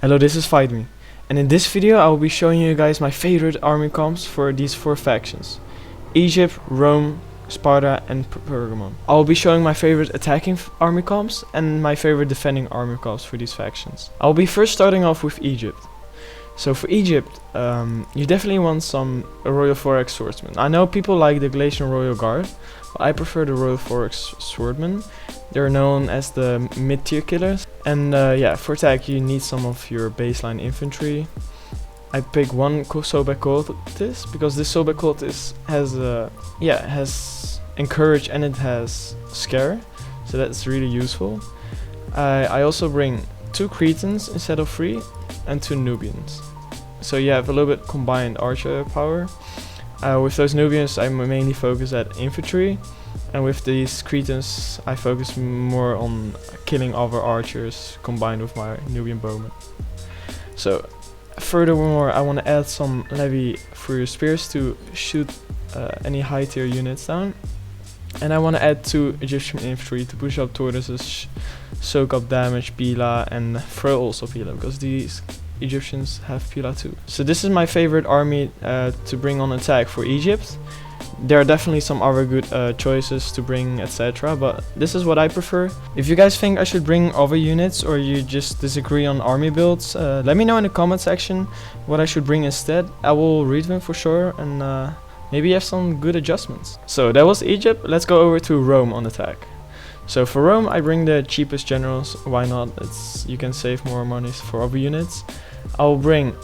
Hello, this is FightMe, and in this video I will be showing you guys my favorite army comps for these 4 factions: Egypt, Rome, Sparta and Pergamon. I will be showing my favorite attacking army comps and my favorite defending army comps for these factions. I will be first starting off with Egypt. So for Egypt, you definitely want some Royal 4X swordsman. I know people like the Galatian Royal Guard, but I prefer the Royal 4X swordmen. They're known as the mid-tier killers. And yeah, for attack you need some of your baseline infantry. I pick one Sobeck cultist because this Sobeck cultist has encourage and it has scare, so that's really useful. I also bring 2 Cretans instead of 3 and 2 Nubians, so you have a little bit combined archer power. With those Nubians I mainly focus at infantry, and with these Cretans I focus more on killing other archers combined with my Nubian bowmen. So furthermore, I want to add some levy for spears to shoot any high tier units down, and I want to add 2 Egyptian infantry to push up tortoises, soak up damage, Pila, and throw also Pila, because these Egyptians have Pila too. So this is my favorite army to bring on attack for Egypt. There are definitely some other good choices to bring, etc., but this is what I prefer. If you guys think I should bring other units or you just disagree on army builds, let me know in the comment section what I should bring instead. I will read them for sure, and maybe have some good adjustments. So that was Egypt. Let's go over to Rome on attack. So for Rome I bring the cheapest generals. Why not? You can save more money for other units. I'll bring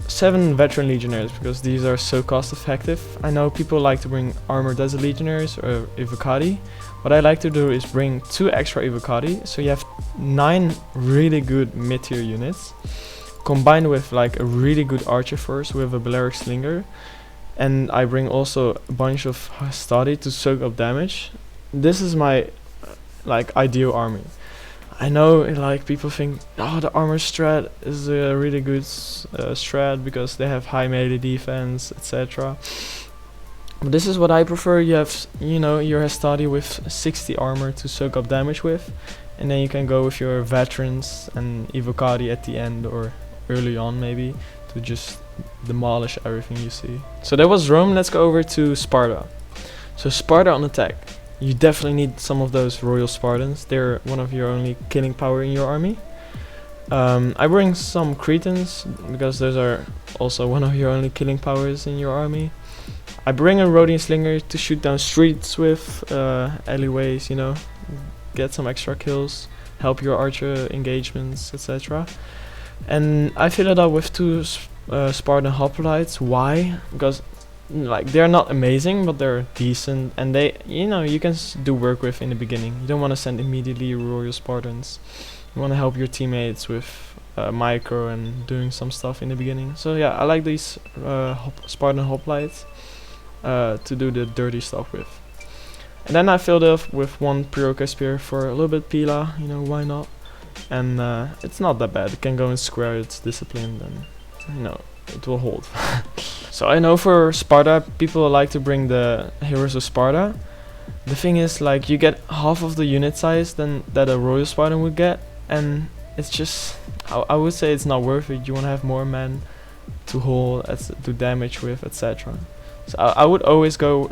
7 veteran legionnaires because these are so cost effective. I know people like to bring armored desert legionnaires or evocati. What I like to do is bring 2 extra evocati, so you have 9 really good mid-tier units combined with like a really good archer force with a Balearic slinger, and I bring also a bunch of hastati to soak up damage. This is my like ideal army. I know like people think, oh, the armor strat is a really good strat because they have high melee defense, etc. But this is what I prefer. You have, you know, your hastati with 60 armor to soak up damage with, and then you can go with your veterans and evocati at the end or early on maybe to just demolish everything you see. So that was Rome. Let's go over to Sparta. So Sparta on attack. You definitely need some of those Royal Spartans. They're one of your only killing power in your army. I bring some Cretans because those are also one of your only killing powers in your army. I bring a Rhodian Slinger to shoot down streets with alleyways, you know, get some extra kills, help your archer engagements, etc. And I fill it up with 2 Spartan hoplites. Why? Because like they're not amazing, but they're decent, and they, you know, you can do work with in the beginning. You don't want to send immediately Royal Spartans. You want to help your teammates with micro and doing some stuff in the beginning. So yeah, I like these Spartan hoplites to do the dirty stuff with. And then I filled it up with 1 Piroka spear for a little bit Pila, you know, why not? And it's not that bad. It can go in square, it's disciplined, and you know, it will hold. So I know for Sparta people like to bring the Heroes of Sparta. The thing is, like, you get half of the unit size than that a Royal Spartan would get, and it's just, I would say it's not worth it. You want to have more men to hold, do damage with, etc. So I would always go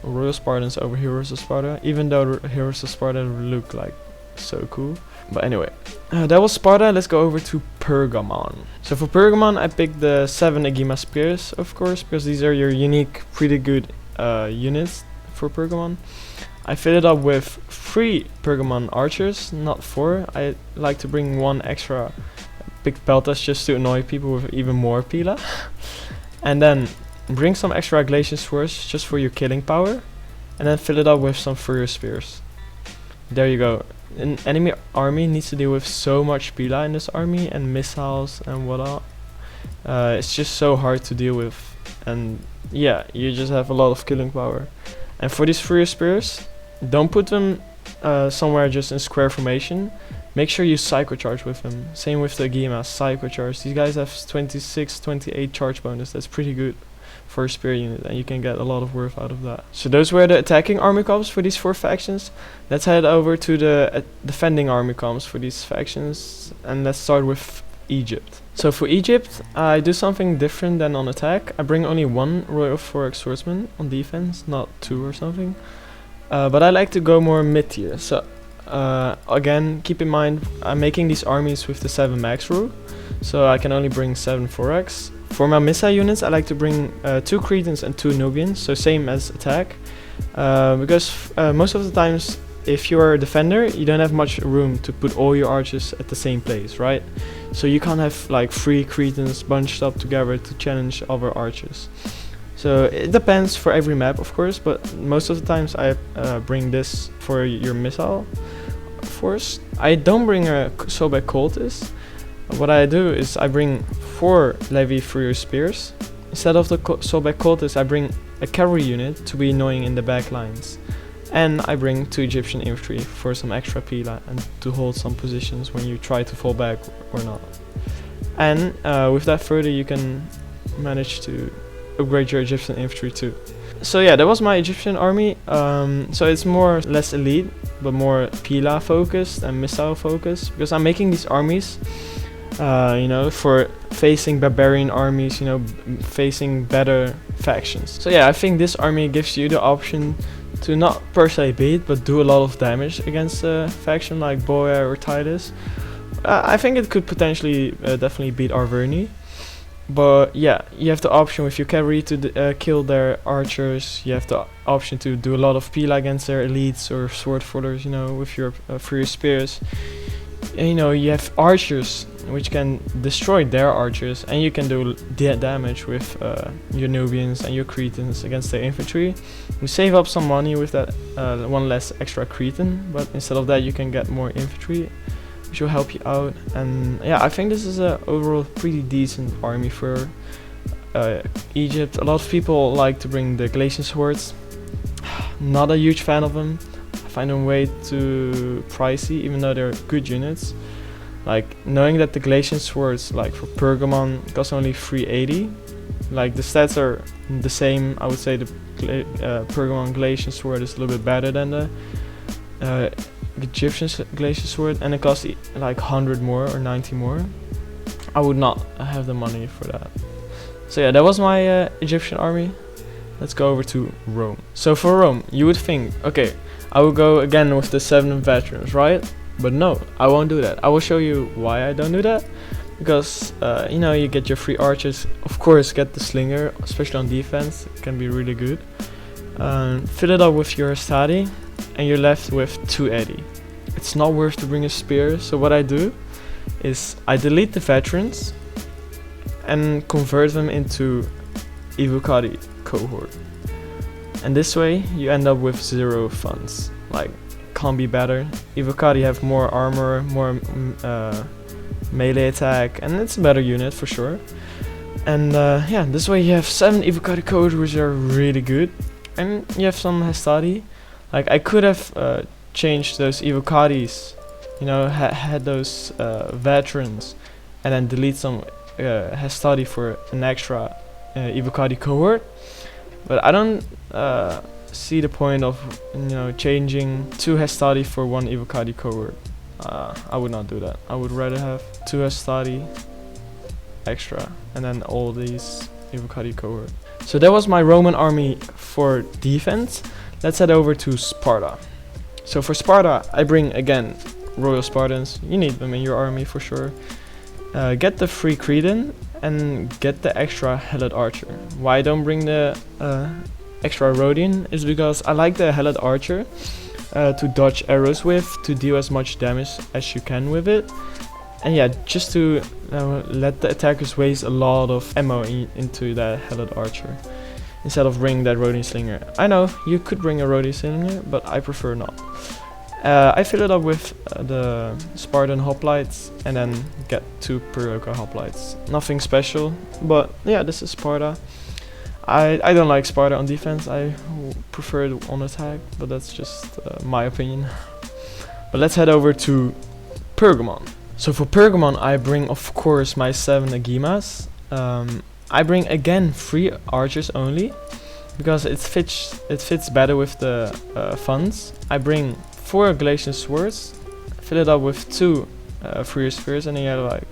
Royal Spartans over Heroes of Sparta, even though Heroes of Sparta look like so cool. But anyway, that was Sparta. Let's go over to Pergamon. So for Pergamon I picked the 7 Agema spears, of course, because these are your unique, pretty good units for Pergamon. I fill it up with 3 Pergamon archers, not 4. I like to bring 1 extra big peltas just to annoy people with even more Pila. And then bring some extra Galatian swords just for your killing power, and then fill it up with some Furious spears. There you go. An enemy army needs to deal with so much Pila in this army and missiles and whatnot. It's just so hard to deal with, and yeah, you just have a lot of killing power. And for these Furious spears, don't put them somewhere just in square formation. Make sure you psycho charge with them. Same with the Agema, psycho charge. These guys have 26, 28 charge bonus. That's pretty good for a spear unit, and you can get a lot of worth out of that. So those were the attacking army comps for these 4 factions. Let's head over to the defending army comps for these factions, and let's start with Egypt. So for Egypt, I do something different than on attack. I bring only 1 Royal Forex Swordsman on defense, not 2 or something. But I like to go more mid-tier. So again, keep in mind, I'm making these armies with the 7 max rule, so I can only bring 7 Forex. For my missile units, I like to bring 2 Cretans and 2 Nubians, so same as attack. Because most of the times, if you're a defender, you don't have much room to put all your archers at the same place, right? So you can't have like 3 Cretans bunched up together to challenge other archers. So it depends for every map, of course, but most of the times I bring this for your missile force. I don't bring a Sobek Cultist. What I do is I bring 4 Levy Furious Spears. Instead of the Sobek Cultist, I bring a cavalry unit to be annoying in the back lines. And I bring 2 Egyptian infantry for some extra pila and to hold some positions when you try to fall back or not. And with that further, you can manage to upgrade your Egyptian infantry too. So yeah, that was my Egyptian army. So it's more less elite, but more pila focused and missile focused, because I'm making these armies, you know, for facing barbarian armies, you know, facing better factions. So yeah, I think this army gives you the option to not per se beat, but do a lot of damage against a faction like Boya or Titus. I think it could potentially definitely beat Arverni. But yeah, you have the option with your cavalry to kill their archers. You have the option to do a lot of pila against their elites or sword followers, you know, with your Furious Spears. And, you know, you have archers which can destroy their archers, and you can do damage with your Nubians and your Cretans against their infantry. You save up some money with that 1 less extra Cretan, but instead of that you can get more infantry, which will help you out. And yeah, I think this is a overall pretty decent army for Egypt. A lot of people like to bring the Galatian swords. Not a huge fan of them. I find them way too pricey, even though they're good units. Like, knowing that the Galatian swords, like for Pergamon, cost only 380. Like, the stats are the same. I would say the Pergamon Galatian sword is a little bit better than the Egyptian Galatian sword, and it costs like 100 more or 90 more. I would not have the money for that. So yeah, that was my Egyptian army. Let's go over to Rome. So for Rome, you would think, okay, I will go again with the 7 veterans, right? But no, I won't do that. I will show you why I don't do that. Because, you know, you get your 3 archers. Of course, get the slinger, especially on defense. It can be really good. Fill it up with your Stadi, and you're left with 2 Eddy. It's not worth to bring a spear. So what I do is I delete the veterans and convert them into Evocati cohort. And this way, you end up with 0 funds. Like, can't be better. Evocati have more armor, more melee attack, and it's a better unit for sure. And yeah, this way you have 7 Evocati codes, which are really good, and you have some Hastati. Like, I could have changed those Evocatis, you know, had those veterans, and then delete some Hastati for an extra Evocati cohort. But I don't see the point of, you know, changing 2 Hastati for 1 Evocati cohort. I would not do that. I would rather have 2 Hastati extra and then all these Evocati cohort. So that was my Roman army for defense. Let's head over to Sparta. So for Sparta, I bring again Royal Spartans. You need them in your army for sure. Get the free Cretan and get the extra Helot Archer. Why I don't bring the extra Rhodian is because I like the Helot Archer to dodge arrows with, to deal as much damage as you can with it. And yeah, just to let the attackers waste a lot of ammo into that Helot Archer, instead of bringing that Rhodian Slinger. I know, you could bring a Rhodian Slinger, but I prefer not. I fill it up with the Spartan hoplites and then get 2 Perioca hoplites. Nothing special, but yeah, this is Sparta. I don't like Sparta on defense, I prefer it on attack, but that's just my opinion. But let's head over to Pergamon. So for Pergamon, I bring of course my 7 Agimas. I bring again 3 archers only, because it fits better with the funds. I bring 4 Galatian swords, fill it up with 2 Furious Spears, and then you have like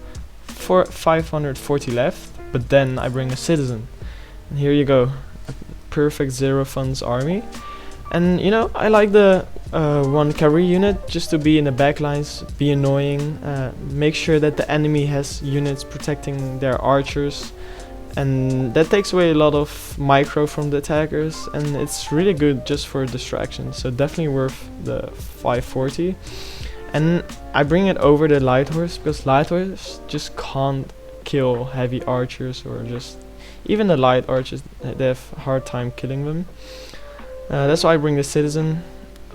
540 left, but then I bring a citizen. And here you go, a perfect 0 funds army. And you know, I like the 1 cavalry unit just to be in the backlines, be annoying, make sure that the enemy has units protecting their archers, and that takes away a lot of micro from the attackers, and it's really good just for distraction, so definitely worth the 540. And I bring it over the light horse because light horse just can't kill heavy archers, or just even the light archers, they have a hard time killing them. That's why I bring the citizen.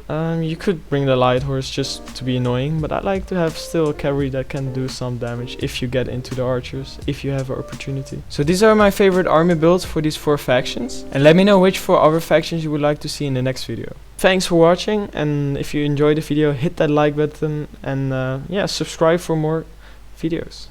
You could bring the light horse just to be annoying, but I like to have still a cavalry that can do some damage if you get into the archers, if you have an opportunity. So these are my favorite army builds for these 4 factions, and let me know which 4 other factions you would like to see in the next video. Thanks for watching, and if you enjoyed the video, hit that like button, and yeah, subscribe for more videos.